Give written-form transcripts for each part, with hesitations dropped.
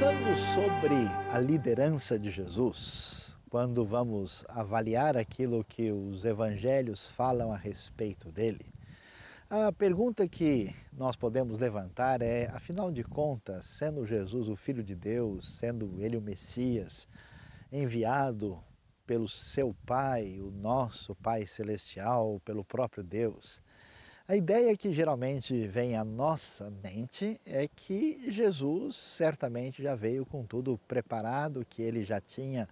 Pensando sobre a liderança de Jesus, quando vamos avaliar aquilo que os evangelhos falam a respeito dele, a pergunta que nós podemos levantar é, afinal de contas, sendo Jesus o Filho de Deus, sendo ele o Messias, enviado pelo seu Pai, o nosso Pai Celestial, pelo próprio Deus, a ideia que geralmente vem à nossa mente é que Jesus certamente já veio com tudo preparado, que ele já tinha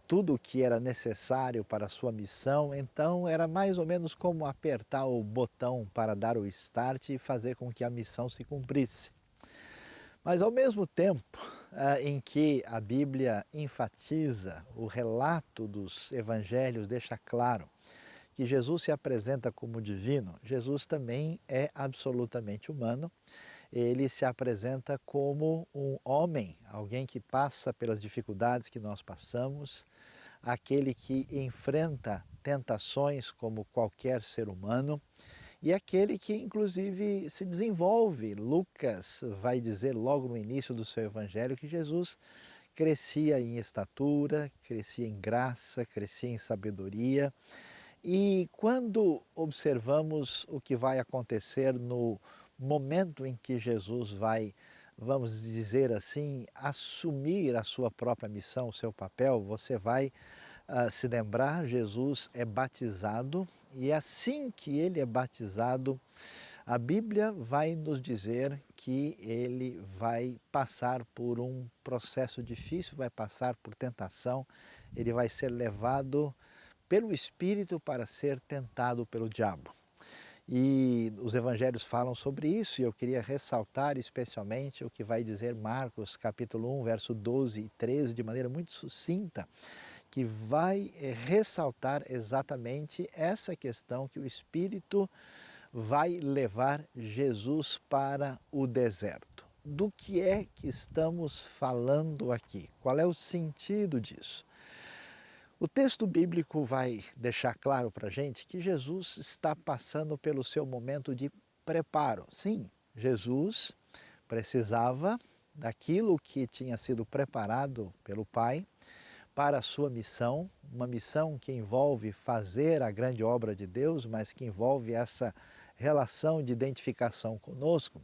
tudo o que era necessário para a sua missão, então era mais ou menos como apertar o botão para dar o start e fazer com que a missão se cumprisse. Mas ao mesmo tempo em que a Bíblia enfatiza, o relato dos evangelhos deixa claro que Jesus se apresenta como divino, Jesus também é absolutamente humano. Ele se apresenta como um homem, alguém que passa pelas dificuldades que nós passamos, aquele que enfrenta tentações como qualquer ser humano e aquele que inclusive se desenvolve. Lucas vai dizer logo no início do seu evangelho que Jesus crescia em estatura, crescia em graça, crescia em sabedoria. E quando observamos o que vai acontecer no momento em que Jesus vai, vamos dizer assim, assumir a sua própria missão, o seu papel, você vai se lembrar, Jesus é batizado e assim que ele é batizado, a Bíblia vai nos dizer que ele vai passar por um processo difícil, vai passar por tentação, ele vai ser levado pelo Espírito para ser tentado pelo diabo. E os evangelhos falam sobre isso e eu queria ressaltar especialmente o que vai dizer Marcos capítulo 1, verso 12 e 13, de maneira muito sucinta, que vai ressaltar exatamente essa questão que o Espírito vai levar Jesus para o deserto. Do que é que estamos falando aqui? Qual é o sentido disso? O texto bíblico vai deixar claro para a gente que Jesus está passando pelo seu momento de preparo. Sim, Jesus precisava daquilo que tinha sido preparado pelo Pai para a sua missão, uma missão que envolve fazer a grande obra de Deus, mas que envolve essa relação de identificação conosco.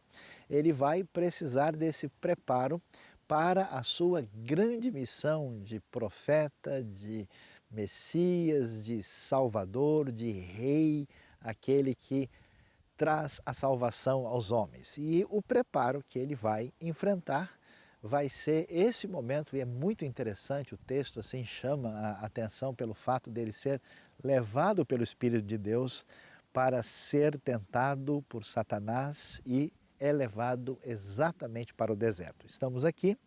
Ele vai precisar desse preparo para a sua grande missão de profeta, de Messias, de Salvador, de Rei, aquele que traz a salvação aos homens. E o preparo que ele vai enfrentar vai ser esse momento, e é muito interessante, o texto assim chama a atenção pelo fato dele ser levado pelo Espírito de Deus para ser tentado por Satanás e é levado exatamente para o deserto. Estamos aqui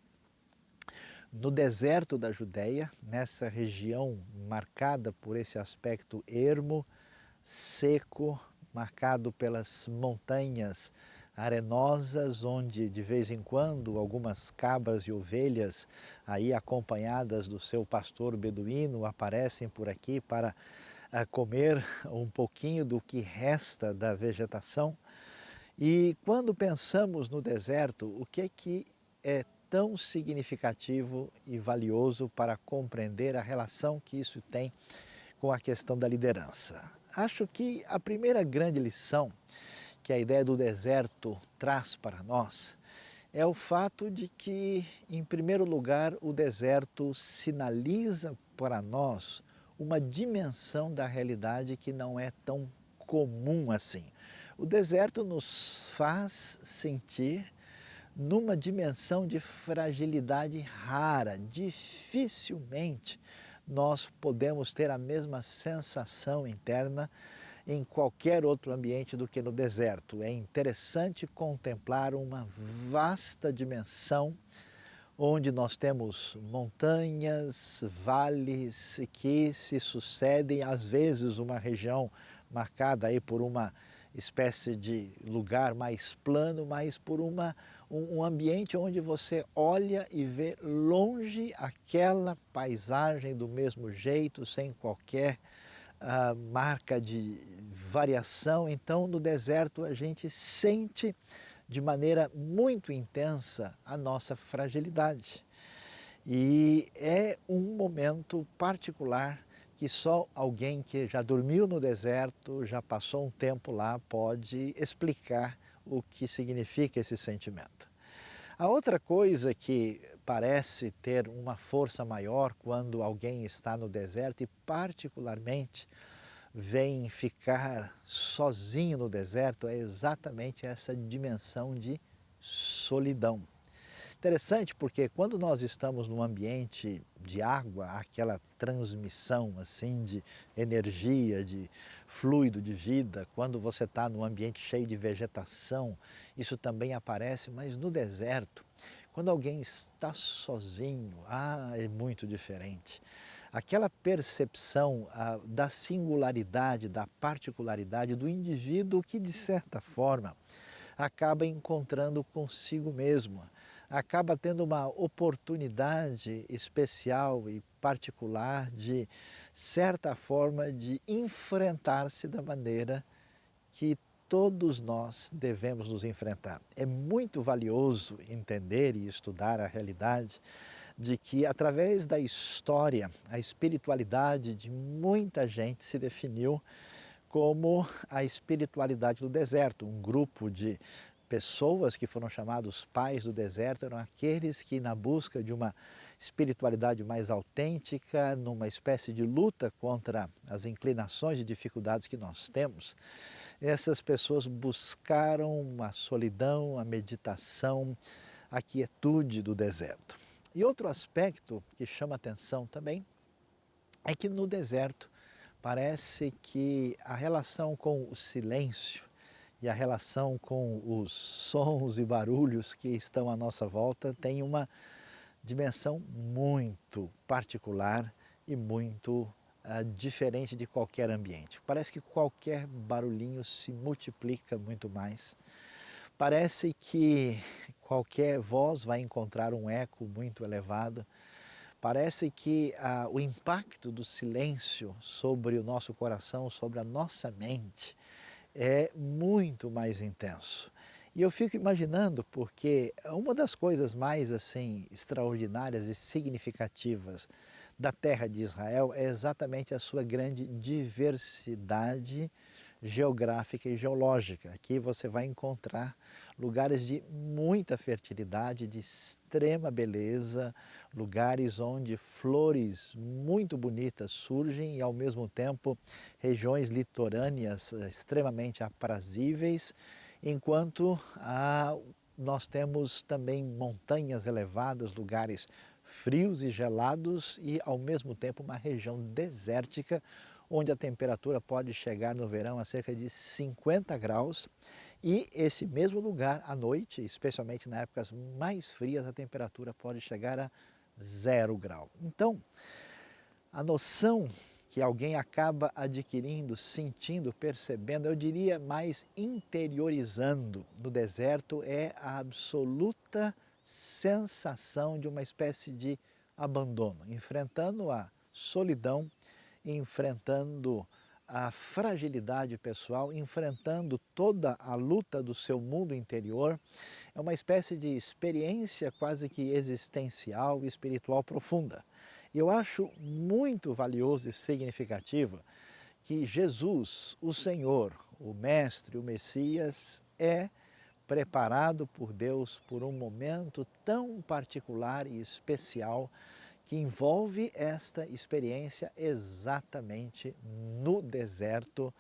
no deserto da Judéia, nessa região marcada por esse aspecto ermo, seco, marcado pelas montanhas arenosas, onde de vez em quando algumas cabras e ovelhas, aí acompanhadas do seu pastor beduíno, aparecem por aqui para comer um pouquinho do que resta da vegetação. E quando pensamos no deserto, o que é tão significativo e valioso para compreender a relação que isso tem com a questão da liderança? Acho que a primeira grande lição que a ideia do deserto traz para nós é o fato de que, em primeiro lugar, o deserto sinaliza para nós uma dimensão da realidade que não é tão comum assim. O deserto nos faz sentir numa dimensão de fragilidade rara. Dificilmente nós podemos ter a mesma sensação interna em qualquer outro ambiente do que no deserto. É interessante contemplar uma vasta dimensão onde nós temos montanhas, vales que se sucedem, às vezes uma região marcada aí por uma espécie de lugar mais plano, mas por um ambiente onde você olha e vê longe aquela paisagem do mesmo jeito, sem qualquer marca de variação. Então no deserto a gente sente de maneira muito intensa a nossa fragilidade. E é um momento particular que só alguém que já dormiu no deserto, já passou um tempo lá, pode explicar o que significa esse sentimento. A outra coisa que parece ter uma força maior quando alguém está no deserto e particularmente vem ficar sozinho no deserto é exatamente essa dimensão de solidão. Interessante porque quando nós estamos num ambiente de água, aquela transmissão assim de energia, de fluido de vida, quando você está num ambiente cheio de vegetação, isso também aparece, mas no deserto, quando alguém está sozinho, é muito diferente. Aquela percepção da singularidade, da particularidade do indivíduo que, de certa forma, acaba encontrando consigo mesmo, acaba tendo uma oportunidade especial e particular de certa forma de enfrentar-se da maneira que todos nós devemos nos enfrentar. É muito valioso entender e estudar a realidade de que através da história, a espiritualidade de muita gente se definiu como a espiritualidade do deserto, um grupo de pessoas que foram chamados pais do deserto eram aqueles que, na busca de uma espiritualidade mais autêntica, numa espécie de luta contra as inclinações e dificuldades que nós temos, essas pessoas buscaram a solidão, a meditação, a quietude do deserto. E outro aspecto que chama atenção também é que no deserto parece que a relação com o silêncio e a relação com os sons e barulhos que estão à nossa volta tem uma dimensão muito particular e muito diferente de qualquer ambiente. Parece que qualquer barulhinho se multiplica muito mais. Parece que qualquer voz vai encontrar um eco muito elevado. Parece que o impacto do silêncio sobre o nosso coração, sobre a nossa mente, é muito mais intenso. E eu fico imaginando porque uma das coisas mais assim extraordinárias e significativas da terra de Israel é exatamente a sua grande diversidade geográfica e geológica. Aqui você vai encontrar lugares de muita fertilidade, de extrema beleza, lugares onde flores muito bonitas surgem e ao mesmo tempo regiões litorâneas extremamente aprazíveis, enquanto nós temos também montanhas elevadas, lugares frios e gelados e ao mesmo tempo uma região desértica onde a temperatura pode chegar no verão a cerca de 50 graus e esse mesmo lugar à noite, especialmente nas épocas mais frias, a temperatura pode chegar a 0 grau. Então, a noção que alguém acaba adquirindo, sentindo, percebendo, eu diria mais interiorizando no deserto é a absoluta sensação de uma espécie de abandono, enfrentando a solidão, enfrentando a fragilidade pessoal, enfrentando toda a luta do seu mundo interior. É uma espécie de experiência quase que existencial e espiritual profunda. Eu acho muito valioso e significativo que Jesus, o Senhor, o Mestre, o Messias, é preparado por Deus por um momento tão particular e especial que envolve esta experiência exatamente no deserto,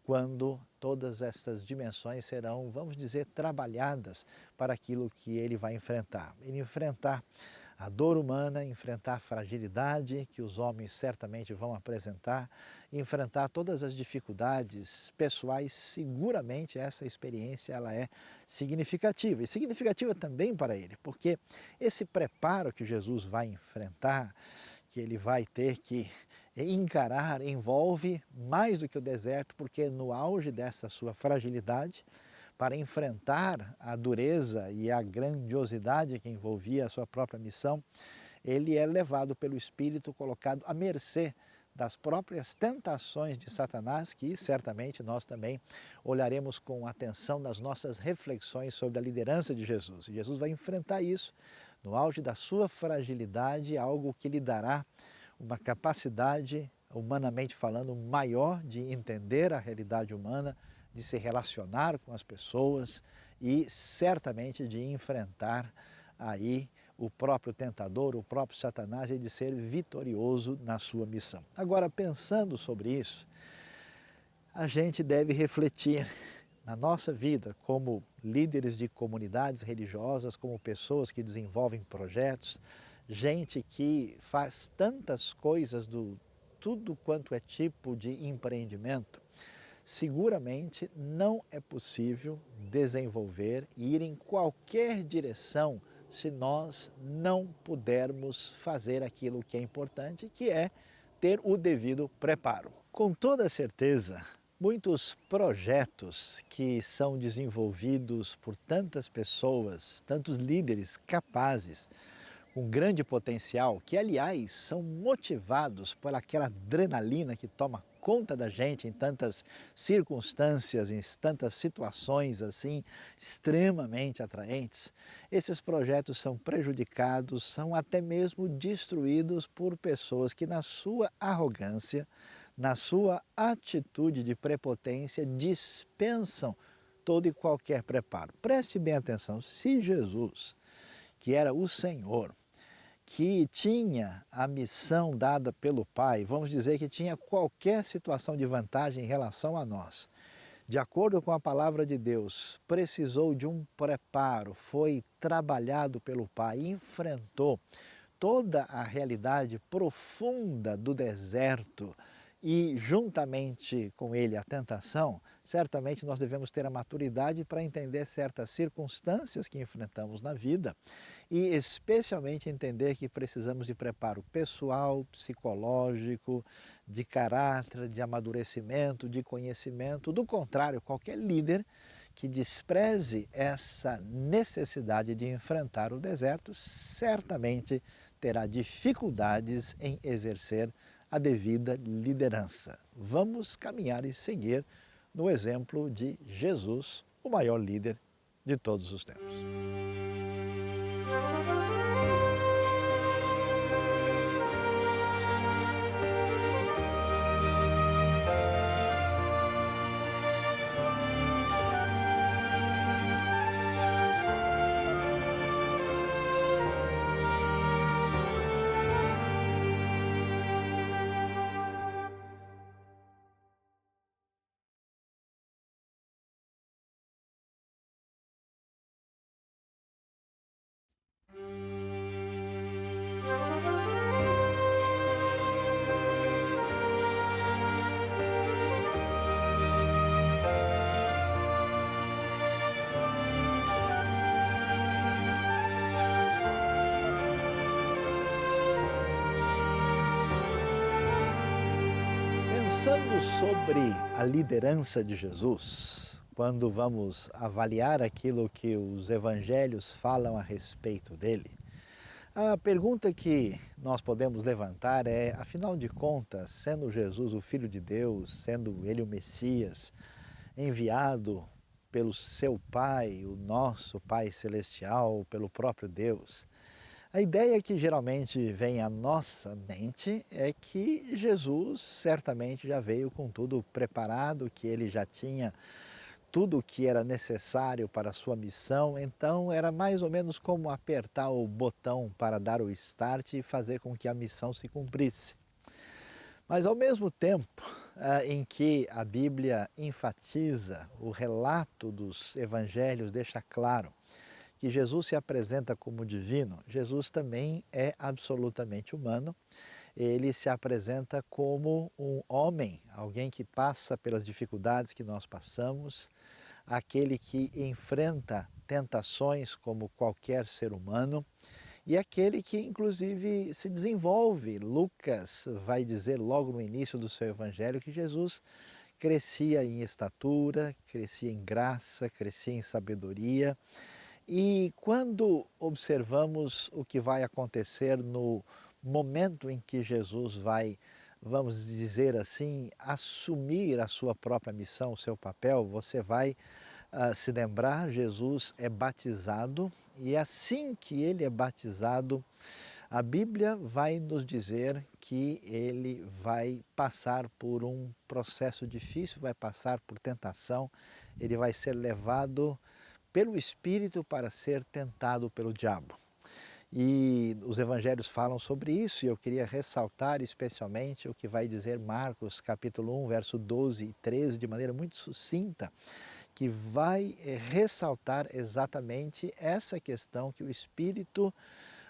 quando todas estas dimensões serão, vamos dizer, trabalhadas para aquilo que ele vai enfrentar. Ele enfrentar a dor humana, enfrentar a fragilidade que os homens certamente vão apresentar, enfrentar todas as dificuldades pessoais, seguramente essa experiência ela é significativa. E significativa também para ele, porque esse preparo que Jesus vai enfrentar, que ele vai ter que encarar, envolve mais do que o deserto, porque no auge dessa sua fragilidade, para enfrentar a dureza e a grandiosidade que envolvia a sua própria missão, ele é levado pelo Espírito, colocado à mercê das próprias tentações de Satanás, que certamente nós também olharemos com atenção nas nossas reflexões sobre a liderança de Jesus. E Jesus vai enfrentar isso no auge da sua fragilidade, algo que lhe dará uma capacidade, humanamente falando, maior de entender a realidade humana, de se relacionar com as pessoas e certamente de enfrentar aí o próprio tentador, o próprio Satanás e de ser vitorioso na sua missão. Agora, pensando sobre isso, a gente deve refletir na nossa vida como líderes de comunidades religiosas, como pessoas que desenvolvem projetos, gente que faz tantas coisas do tudo quanto é tipo de empreendimento. Seguramente não é possível desenvolver e ir em qualquer direção se nós não pudermos fazer aquilo que é importante, que é ter o devido preparo. Com toda certeza, muitos projetos que são desenvolvidos por tantas pessoas, tantos líderes capazes, com grande potencial, que aliás são motivados por aquela adrenalina que toma conta da gente em tantas circunstâncias, em tantas situações assim extremamente atraentes, esses projetos são prejudicados, são até mesmo destruídos por pessoas que na sua arrogância, na sua atitude de prepotência, dispensam todo e qualquer preparo. Preste bem atenção, se Jesus, que era o Senhor, que tinha a missão dada pelo Pai, vamos dizer que tinha qualquer situação de vantagem em relação a nós, de acordo com a palavra de Deus, precisou de um preparo, foi trabalhado pelo Pai, enfrentou toda a realidade profunda do deserto e juntamente com ele a tentação, certamente nós devemos ter a maturidade para entender certas circunstâncias que enfrentamos na vida e especialmente entender que precisamos de preparo pessoal, psicológico, de caráter, de amadurecimento, de conhecimento. Do contrário, qualquer líder que despreze essa necessidade de enfrentar o deserto, certamente terá dificuldades em exercer a devida liderança. Vamos caminhar e seguir no exemplo de Jesus, o maior líder de todos os tempos. Pensando sobre a liderança de Jesus, quando vamos avaliar aquilo que os evangelhos falam a respeito dele, a pergunta que nós podemos levantar é, afinal de contas, sendo Jesus o Filho de Deus, sendo ele o Messias, enviado pelo seu Pai, o nosso Pai Celestial, pelo próprio Deus, a ideia que geralmente vem à nossa mente é que Jesus certamente já veio com tudo preparado, que ele já tinha tudo o que era necessário para a sua missão, então era mais ou menos como apertar o botão para dar o start e fazer com que a missão se cumprisse. Mas ao mesmo tempo em que a Bíblia enfatiza, o relato dos evangelhos deixa claro que Jesus se apresenta como divino, Jesus também é absolutamente humano. Ele se apresenta como um homem, alguém que passa pelas dificuldades que nós passamos, aquele que enfrenta tentações como qualquer ser humano e aquele que inclusive se desenvolve. Lucas vai dizer logo no início do seu evangelho que Jesus crescia em estatura, crescia em graça, crescia em sabedoria. E quando observamos o que vai acontecer no momento em que Jesus vai vamos dizer assim, assumir a sua própria missão, o seu papel, você vai se lembrar, Jesus é batizado e assim que ele é batizado, a Bíblia vai nos dizer que ele vai passar por um processo difícil, vai passar por tentação, ele vai ser levado pelo Espírito para ser tentado pelo diabo. E os evangelhos falam sobre isso e eu queria ressaltar especialmente o que vai dizer Marcos capítulo 1, verso 12 e 13 de maneira muito sucinta, que vai ressaltar exatamente essa questão que o Espírito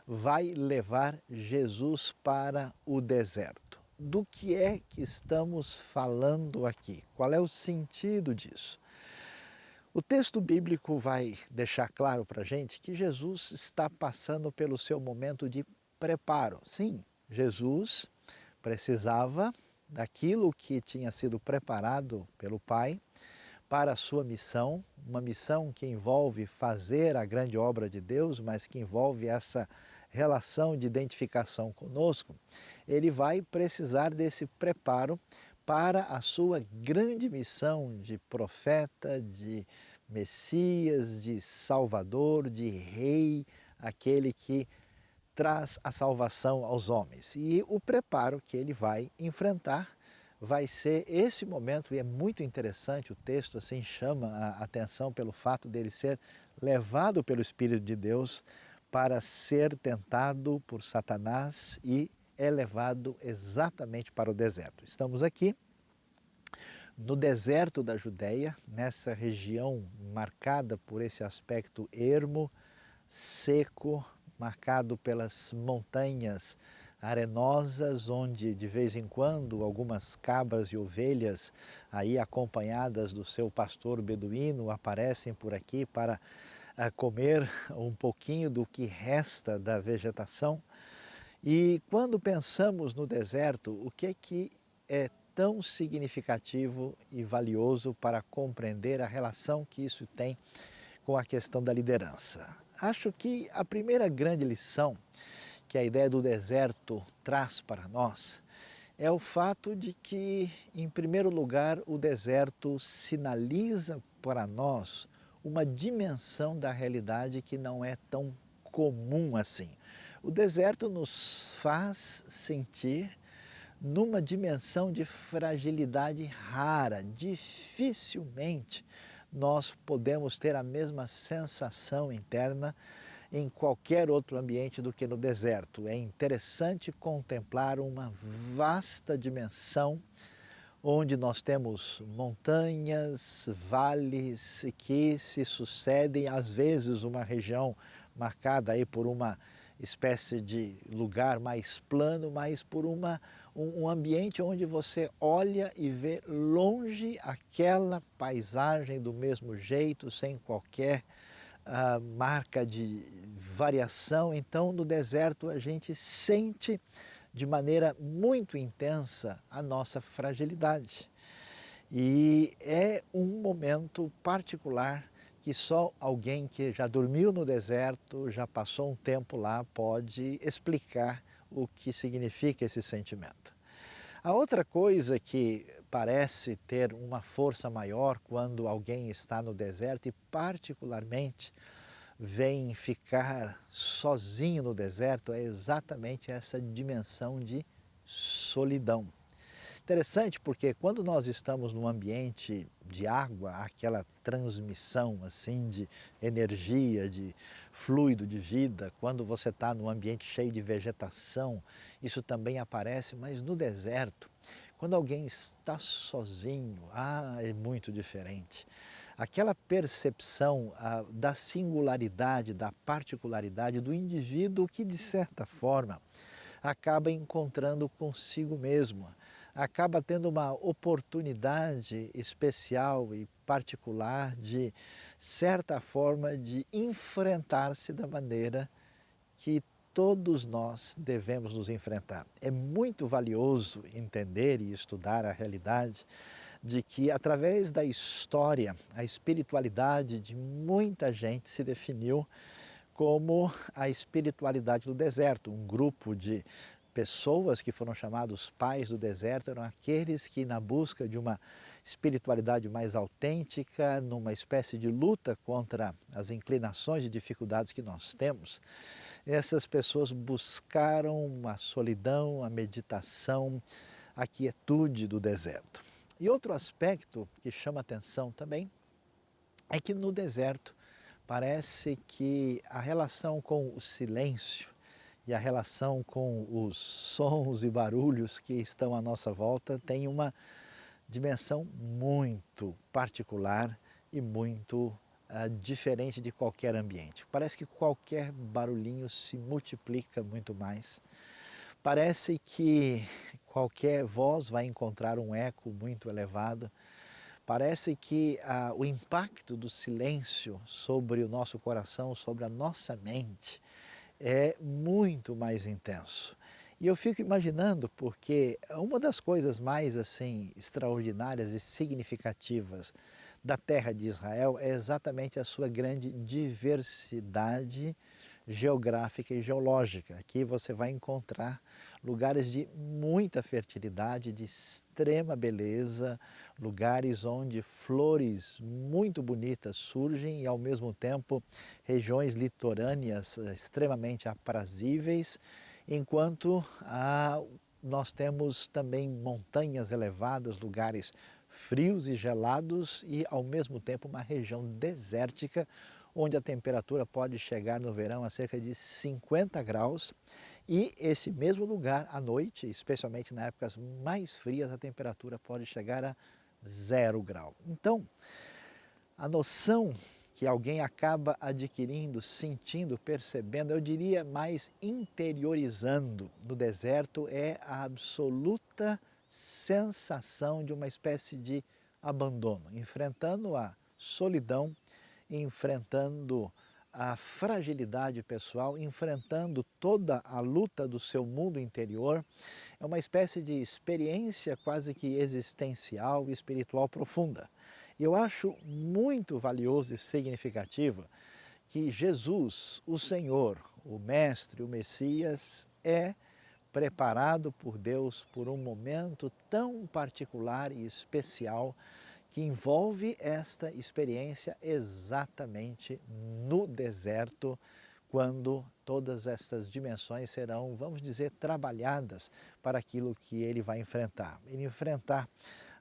vai levar Jesus para o deserto. Do que é que estamos falando aqui? Qual é o sentido disso? O texto bíblico vai deixar claro para a gente que Jesus está passando pelo seu momento de preparo. Sim, Jesus precisava daquilo que tinha sido preparado pelo Pai para a sua missão, uma missão que envolve fazer a grande obra de Deus, mas que envolve essa relação de identificação conosco. Ele vai precisar desse preparo para a sua grande missão de profeta, de Messias, de Salvador, de Rei, aquele que traz a salvação aos homens. E o preparo que ele vai enfrentar vai ser esse momento, e é muito interessante, o texto assim chama a atenção pelo fato dele ser levado pelo Espírito de Deus para ser tentado por Satanás e é levado exatamente para o deserto. Estamos aqui no deserto da Judéia, nessa região marcada por esse aspecto ermo, seco, marcado pelas montanhas arenosas, onde de vez em quando algumas cabras e ovelhas, aí acompanhadas do seu pastor beduíno, aparecem por aqui para comer um pouquinho do que resta da vegetação. E quando pensamos no deserto, o que é tão significativo e valioso para compreender a relação que isso tem com a questão da liderança? Acho que a primeira grande lição que a ideia do deserto traz para nós é o fato de que, em primeiro lugar, o deserto sinaliza para nós uma dimensão da realidade que não é tão comum assim. O deserto nos faz sentir numa dimensão de fragilidade rara. Dificilmente nós podemos ter a mesma sensação interna em qualquer outro ambiente do que no deserto. É interessante contemplar uma vasta dimensão onde nós temos montanhas, vales que se sucedem, às vezes uma região marcada aí por uma espécie de lugar mais plano, mas por um ambiente onde você olha e vê longe aquela paisagem do mesmo jeito, sem qualquer marca de variação. Então, no deserto a gente sente de maneira muito intensa a nossa fragilidade. E é um momento particular que só alguém que já dormiu no deserto, já passou um tempo lá, pode explicar o que significa esse sentimento. A outra coisa que parece ter uma força maior quando alguém está no deserto e particularmente vem ficar sozinho no deserto é exatamente essa dimensão de solidão. Interessante porque quando nós estamos num ambiente de água, aquela transmissão assim de energia, de fluido de vida, quando você está num ambiente cheio de vegetação, isso também aparece, mas no deserto, quando alguém está sozinho, é muito diferente. Aquela percepção da singularidade, da particularidade do indivíduo que, de certa forma, acaba encontrando consigo mesmo, acaba tendo uma oportunidade especial e particular de certa forma de enfrentar-se da maneira que todos nós devemos nos enfrentar. É muito valioso entender e estudar a realidade de que através da história, a espiritualidade de muita gente se definiu como a espiritualidade do deserto, um grupo de pessoas que foram chamados pais do deserto eram aqueles que, na busca de uma espiritualidade mais autêntica, numa espécie de luta contra as inclinações e dificuldades que nós temos, essas pessoas buscaram a solidão, a meditação, a quietude do deserto. E outro aspecto que chama atenção também é que no deserto parece que a relação com o silêncio e a relação com os sons e barulhos que estão à nossa volta tem uma dimensão muito particular e muito diferente de qualquer ambiente. Parece que qualquer barulhinho se multiplica muito mais. Parece que qualquer voz vai encontrar um eco muito elevado. Parece que o impacto do silêncio sobre o nosso coração, sobre a nossa mente, é muito mais intenso. E eu fico imaginando porque uma das coisas mais assim extraordinárias e significativas da terra de Israel é exatamente a sua grande diversidade geográfica e geológica. Aqui você vai encontrar lugares de muita fertilidade, de extrema beleza, lugares onde flores muito bonitas surgem e ao mesmo tempo regiões litorâneas extremamente aprazíveis, enquanto nós temos também montanhas elevadas, lugares frios e gelados e ao mesmo tempo uma região desértica onde a temperatura pode chegar no verão a cerca de 50 graus e esse mesmo lugar à noite, especialmente nas épocas mais frias, a temperatura pode chegar a 0 grau. Então, a noção que alguém acaba adquirindo, sentindo, percebendo, eu diria mais interiorizando no deserto é a absoluta sensação de uma espécie de abandono, enfrentando a solidão, enfrentando a fragilidade pessoal, enfrentando toda a luta do seu mundo interior. É uma espécie de experiência quase que existencial e espiritual profunda. Eu acho muito valioso e significativo que Jesus, o Senhor, o Mestre, o Messias, é preparado por Deus por um momento tão particular e especial que envolve esta experiência exatamente no deserto, quando todas estas dimensões serão, vamos dizer, trabalhadas para aquilo que ele vai enfrentar. Ele enfrentar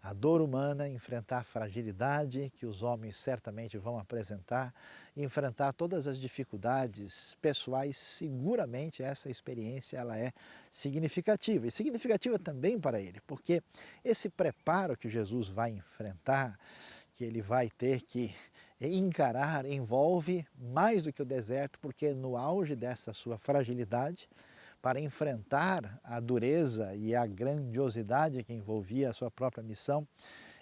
a dor humana, enfrentar a fragilidade que os homens certamente vão apresentar, enfrentar todas as dificuldades pessoais, seguramente essa experiência ela é significativa. E significativa também para ele, porque esse preparo que Jesus vai enfrentar, que ele vai ter que encarar, envolve mais do que o deserto, porque no auge dessa sua fragilidade, para enfrentar a dureza e a grandiosidade que envolvia a sua própria missão,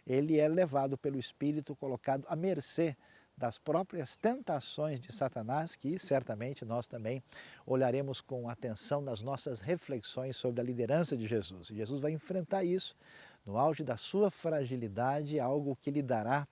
ele é levado pelo Espírito, colocado à mercê das próprias tentações de Satanás, que certamente nós também olharemos com atenção nas nossas reflexões sobre a liderança de Jesus. E Jesus vai enfrentar isso no auge da sua fragilidade, algo que lhe dará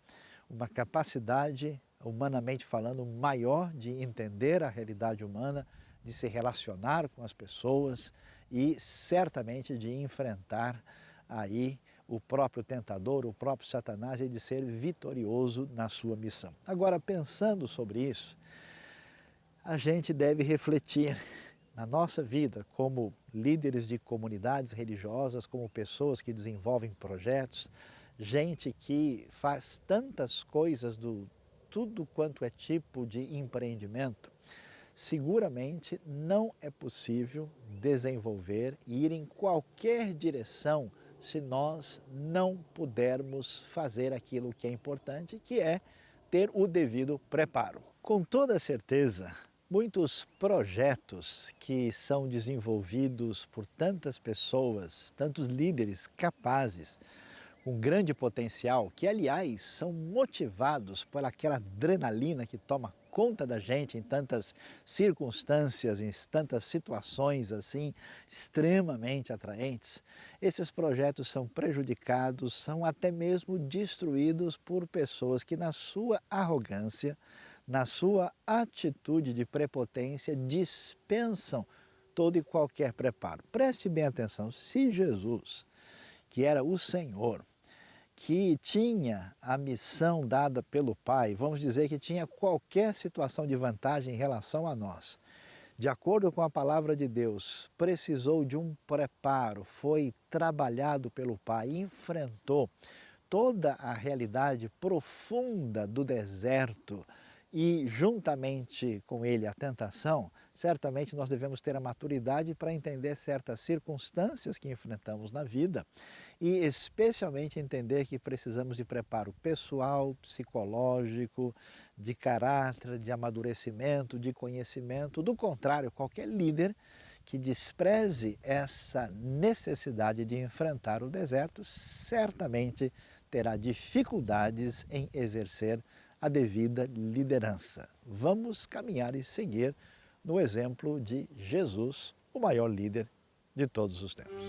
uma capacidade, humanamente falando, maior de entender a realidade humana, de se relacionar com as pessoas e certamente de enfrentar aí o próprio tentador, o próprio Satanás e de ser vitorioso na sua missão. Agora, pensando sobre isso, a gente deve refletir na nossa vida como líderes de comunidades religiosas, como pessoas que desenvolvem projetos, gente que faz tantas coisas do tudo quanto é tipo de empreendimento. Seguramente não é possível desenvolver e ir em qualquer direção se nós não pudermos fazer aquilo que é importante, que é ter o devido preparo. Com toda certeza, muitos projetos que são desenvolvidos por tantas pessoas, tantos líderes capazes, com grande potencial, que aliás são motivados por aquela adrenalina que toma conta da gente em tantas circunstâncias, em tantas situações assim extremamente atraentes, esses projetos são prejudicados, são até mesmo destruídos por pessoas que na sua arrogância, na sua atitude de prepotência, dispensam todo e qualquer preparo. Preste bem atenção, se Jesus, que era o Senhor, que tinha a missão dada pelo Pai, vamos dizer que tinha qualquer situação de vantagem em relação a nós, de acordo com a palavra de Deus, precisou de um preparo, foi trabalhado pelo Pai, enfrentou toda a realidade profunda do deserto e, juntamente com ele, a tentação, certamente nós devemos ter a maturidade para entender certas circunstâncias que enfrentamos na vida e, especialmente, entender que precisamos de preparo pessoal, psicológico, de caráter, de amadurecimento, de conhecimento. Do contrário, qualquer líder que despreze essa necessidade de enfrentar o deserto, certamente terá dificuldades em exercer a devida liderança. Vamos caminhar e seguir no exemplo de Jesus, o maior líder de todos os tempos.